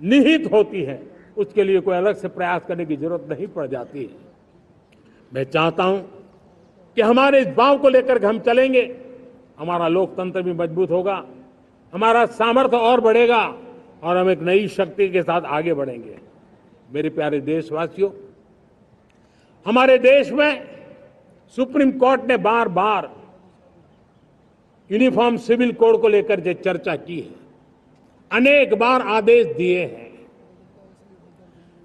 निहित होती है, उसके लिए कोई अलग से प्रयास करने की जरूरत नहीं पड़ जाती है। मैं चाहता हूं कि हमारे इस भाव को लेकर के हम चलेंगे, हमारा लोकतंत्र भी मजबूत होगा, हमारा सामर्थ्य और बढ़ेगा और हम एक नई शक्ति के साथ आगे बढ़ेंगे। मेरे प्यारे देशवासियों, हमारे देश में सुप्रीम कोर्ट ने बार बार यूनिफॉर्म सिविल कोड को लेकर जो चर्चा की है, अनेक बार आदेश दिए हैं,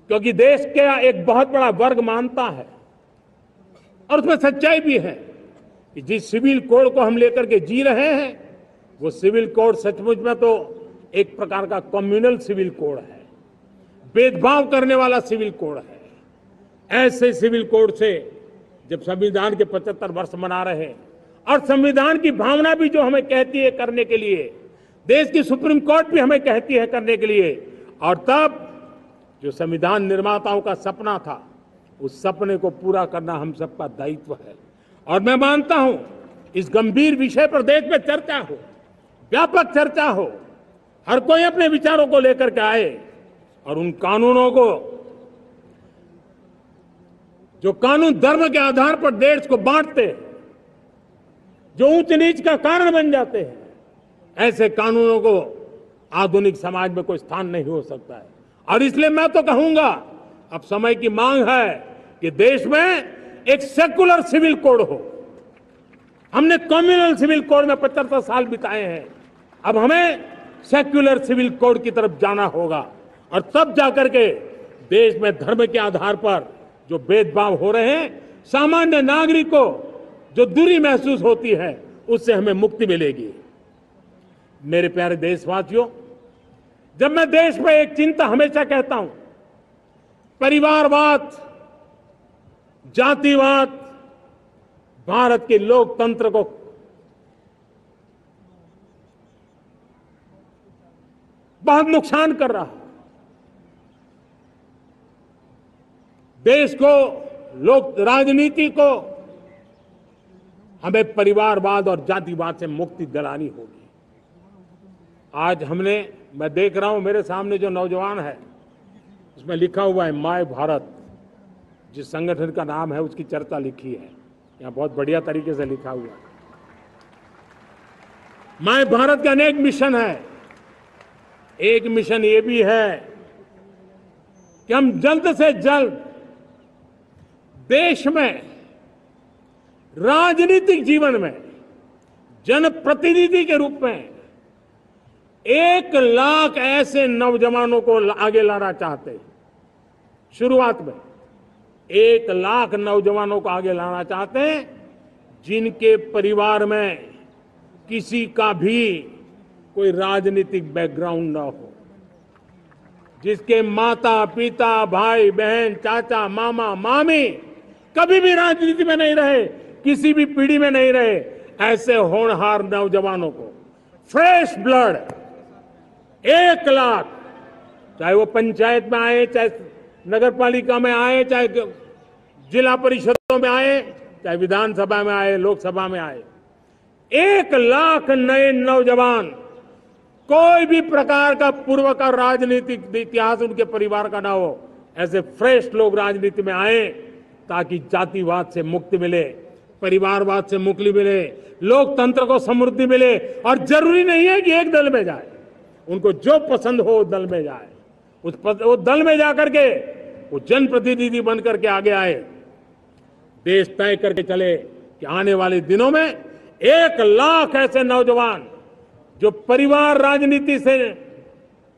क्योंकि देश का एक बहुत बड़ा वर्ग मानता है और उसमें सच्चाई भी है कि जिस सिविल कोड को हम लेकर के जी रहे हैं, वो सिविल कोड सचमुच में तो एक प्रकार का कम्युनल सिविल कोड है, भेदभाव करने वाला सिविल कोड है। ऐसे सिविल कोड से जब संविधान के 75 वर्ष मना रहे हैं और संविधान की भावना भी जो हमें कहती है करने के लिए, देश की सुप्रीम कोर्ट भी हमें कहती है करने के लिए, और तब जो संविधान निर्माताओं का सपना था, उस सपने को पूरा करना हम सबका दायित्व है। और मैं मानता हूं इस गंभीर विषय पर देश में चर्चा हो, व्यापक चर्चा हो, हर कोई अपने विचारों को लेकर के आए और उन कानूनों को, जो कानून धर्म के आधार पर देश को बांटते हैं, जो ऊंच नीच का कारण बन जाते हैं, ऐसे कानूनों को आधुनिक समाज में कोई स्थान नहीं हो सकता है। और इसलिए मैं तो कहूंगा, अब समय की मांग है कि देश में एक सेकुलर सिविल कोड हो। हमने कम्युनल सिविल कोड में 75 साल बिताए हैं, अब हमें सेक्युलर सिविल कोड की तरफ जाना होगा और तब जाकर के देश में धर्म के आधार पर जो भेदभाव हो रहे हैं, सामान्य नागरिक को जो दूरी महसूस होती है, उससे हमें मुक्ति मिलेगी। मेरे प्यारे देशवासियों, जब मैं देश में एक चिंता हमेशा कहता हूं, परिवारवाद, जातिवाद भारत के लोकतंत्र को बहुत नुकसान कर रहा है। देश को, लोक राजनीति को हमें परिवारवाद और जातिवाद से मुक्ति दिलानी होगी। आज मैं देख रहा हूं मेरे सामने जो नौजवान है, उसमें लिखा हुआ है माय भारत, जिस संगठन का नाम है उसकी चर्चा लिखी है, यहां बहुत बढ़िया तरीके से लिखा हुआ है। माय भारत के अनेक मिशन है। एक मिशन ये भी है कि हम जल्द से जल्द देश में राजनीतिक जीवन में जनप्रतिनिधि के रूप में 1 लाख ऐसे नौजवानों को आगे लाना चाहते हैं। शुरुआत में 1 लाख नौजवानों को आगे लाना चाहते हैं, जिनके परिवार में किसी का भी कोई राजनीतिक बैकग्राउंड ना हो, जिसके माता पिता, भाई बहन, चाचा, मामा, मामी कभी भी राजनीति में नहीं रहे, किसी भी पीढ़ी में नहीं रहे, ऐसे होनहार नौजवानों को फ्रेश ब्लड 1 लाख, चाहे वो पंचायत में आए, चाहे नगर पालिका में आए, चाहे जिला परिषदों में आए, चाहे विधानसभा में आए, लोकसभा में आए, 1 लाख नए नौजवान, कोई भी प्रकार का पूर्व का राजनीतिक इतिहास उनके परिवार का ना हो, ऐसे फ्रेश लोग राजनीति में आए, ताकि जातिवाद से मुक्ति मिले, परिवारवाद से मुक्ति मिले, लोकतंत्र को समृद्धि मिले। और जरूरी नहीं है कि एक दल में जाए, उनको जो पसंद हो उस दल में जाए, उस दल में जाकर के वो जनप्रतिनिधि बन करके आगे आए। देश तय करके चले कि आने वाले दिनों में 1 लाख ऐसे नौजवान जो परिवार राजनीति से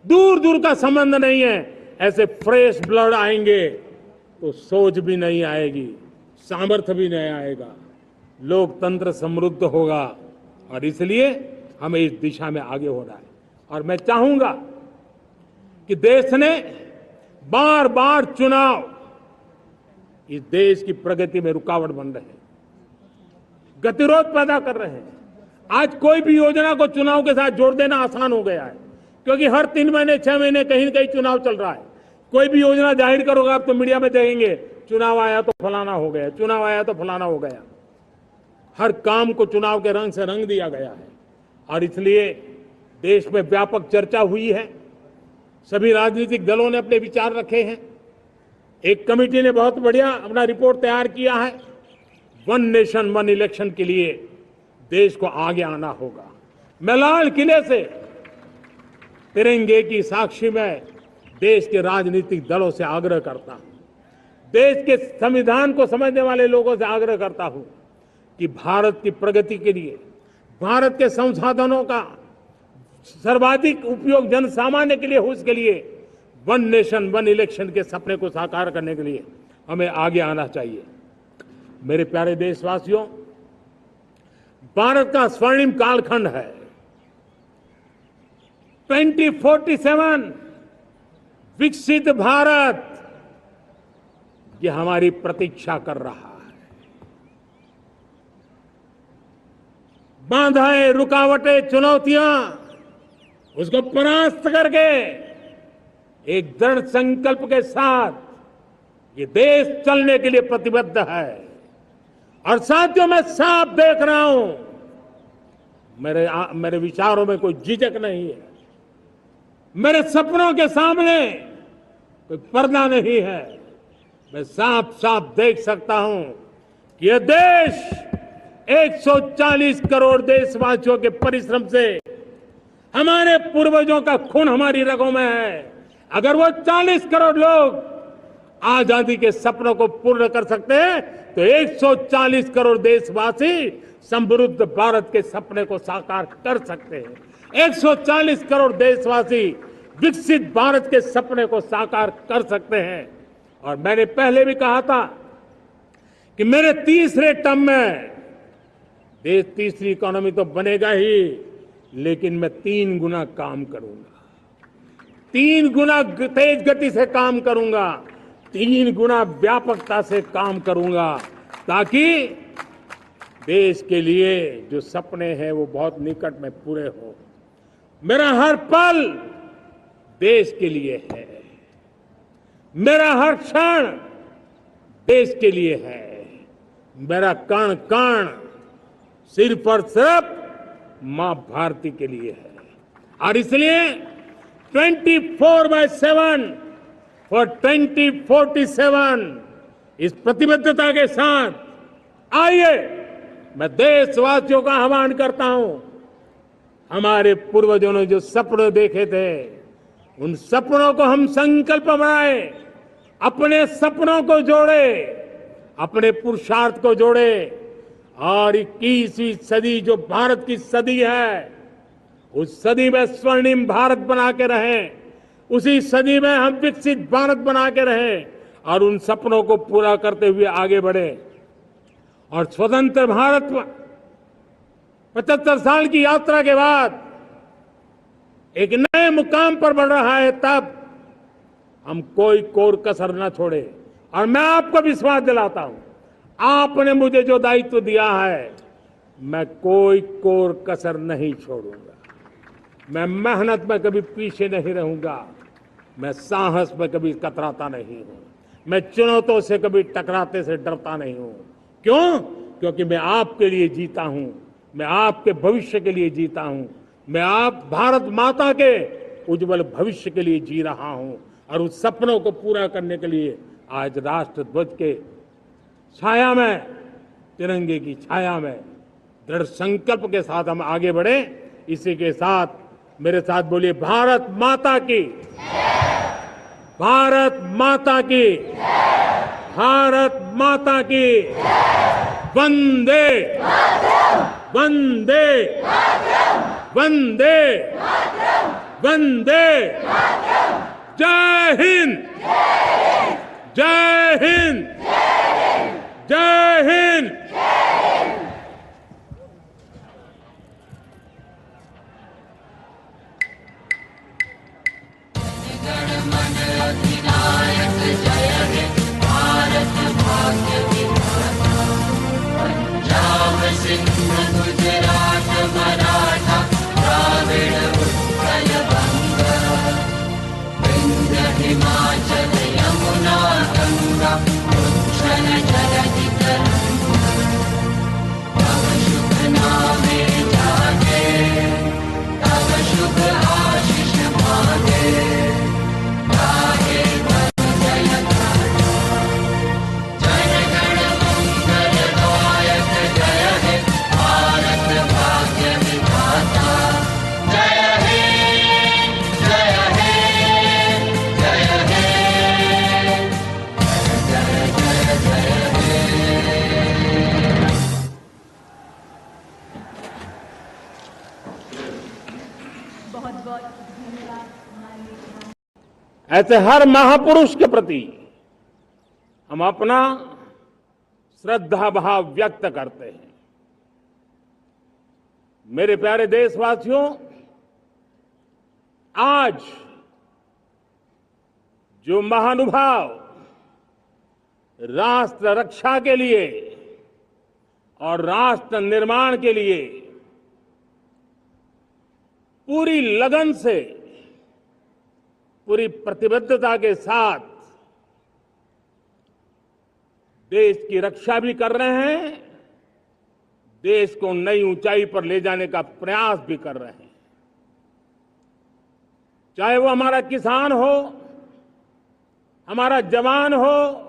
दूर दूर का संबंध नहीं है, ऐसे फ्रेश ब्लड आएंगे तो सोच भी नहीं आएगी, सामर्थ्य भी नहीं आएगा, लोकतंत्र समृद्ध होगा। और इसलिए हमें इस दिशा में आगे होना है। और मैं चाहूंगा कि देश ने बार बार चुनाव इस देश की प्रगति में रुकावट बन रहे हैं, गतिरोध पैदा कर रहे हैं। आज कोई भी योजना को चुनाव के साथ जोड़ देना आसान हो गया है, क्योंकि हर 3 महीने 6 महीने कहीं न कहीं चुनाव चल रहा है। कोई भी योजना जाहिर करोगे आप तो मीडिया में देखेंगे, चुनाव आया तो फलाना हो गया, चुनाव आया तो फलाना हो गया। हर काम को चुनाव के रंग से रंग दिया गया है। और इसलिए देश में व्यापक चर्चा हुई है, सभी राजनीतिक दलों ने अपने विचार रखे हैं। एक कमेटी ने बहुत बढ़िया अपना रिपोर्ट तैयार किया है। वन नेशन वन इलेक्शन के लिए देश को आगे आना होगा। मैं लाल किले से तिरंगे की साक्षी में देश के राजनीतिक दलों से आग्रह करता हूं, देश के संविधान को समझने वाले लोगों से आग्रह करता हूं कि भारत की प्रगति के लिए, भारत के संसाधनों का सर्वाधिक उपयोग जन सामान्य के लिए हो, उसके लिए वन नेशन वन इलेक्शन के सपने को साकार करने के लिए हमें आगे आना चाहिए। मेरे प्यारे देशवासियों, भारत का स्वर्णिम कालखंड है। 2047 विकसित भारत, ये हमारी प्रतीक्षा कर रहा है। बाधाएं, रुकावटें, चुनौतियां, उसको परास्त करके एक दृढ़ संकल्प के साथ ये देश चलने के लिए प्रतिबद्ध है। और साथियों, मैं साफ देख रहा हूं, मेरे विचारों में कोई झिझक नहीं है, मेरे सपनों के सामने कोई पर्दा नहीं है। मैं साफ साफ देख सकता हूं कि यह देश 140 करोड़ देशवासियों के परिश्रम से, हमारे पूर्वजों का खून हमारी रगों में है। अगर वो 40 करोड़ लोग आजादी के सपनों को पूर्ण कर सकते हैं तो 140 करोड़ देशवासी समृद्ध भारत के सपने को साकार कर सकते हैं। 140 करोड़ देशवासी विकसित भारत के सपने को साकार कर सकते हैं। और मैंने पहले भी कहा था कि मेरे तीसरे टर्म में देश तीसरी इकोनॉमी तो बनेगा ही, लेकिन मैं 3 गुना काम करूंगा, 3 गुना तेज गति से काम करूंगा, 3 गुना व्यापकता से काम करूंगा, ताकि देश के लिए जो सपने हैं वो बहुत निकट में पूरे हो। मेरा हर पल देश के लिए है, मेरा हर क्षण देश के लिए है, मेरा कण कण सिर्फ और सिर्फ मां भारती के लिए है। और इसलिए 24/7 और 2047 इस प्रतिबद्धता के साथ आइए, मैं देशवासियों का आह्वान करता हूं। हमारे पूर्वजों ने जो सपने देखे थे, उन सपनों को हम संकल्प बनाए, अपने सपनों को जोड़े, अपने पुरुषार्थ को जोड़े, और 21वीं सदी जो भारत की सदी है, उस सदी में स्वर्णिम भारत बना के रहें, उसी सदी में हम विकसित भारत बना के रहें और उन सपनों को पूरा करते हुए आगे बढ़े। और स्वतंत्र भारत 75 साल की यात्रा के बाद एक नए मुकाम पर बढ़ रहा है, तब हम कोई कोर कसर न छोड़े। और मैं आपको विश्वास दिलाता हूं, आपने मुझे जो दायित्व दिया है, मैं कोई कोर कसर नहीं छोड़ूंगा। मैं मेहनत में कभी पीछे नहीं रहूंगा, मैं साहस में कभी कतराता नहीं हूं, मैं चुनौतियों से कभी टकराते से डरता नहीं हूं। क्यों? क्योंकि मैं आपके लिए जीता हूं, मैं आपके भविष्य के लिए जीता हूं, मैं आप भारत माता के उज्जवल भविष्य के लिए जी रहा हूं। और उस सपनों को पूरा करने के लिए आज राष्ट्र ध्वज के छाया में, तिरंगे की छाया में दृढ़ संकल्प के साथ हम आगे बढ़े। इसी के साथ मेरे साथ बोलिए, भारत माता की, भारत माता की, भारत माता की, वंदे वंदे वंदे वंदे। जय हिंद, जय हिंद, जय हिंद। गुजरात मराठा द्राविड़ उत्कल बंग, विंध्य हिमाचल यमुना गंगा, उच्छल जलधि ऐसे हर महापुरुष के प्रति हम अपना श्रद्धा भाव व्यक्त करते हैं। मेरे प्यारे देशवासियों, आज जो महानुभाव राष्ट्र रक्षा के लिए और राष्ट्र निर्माण के लिए पूरी लगन से, पूरी प्रतिबद्धता के साथ देश की रक्षा भी कर रहे हैं, देश को नई ऊंचाई पर ले जाने का प्रयास भी कर रहे हैं। चाहे वो हमारा किसान हो, हमारा जवान हो,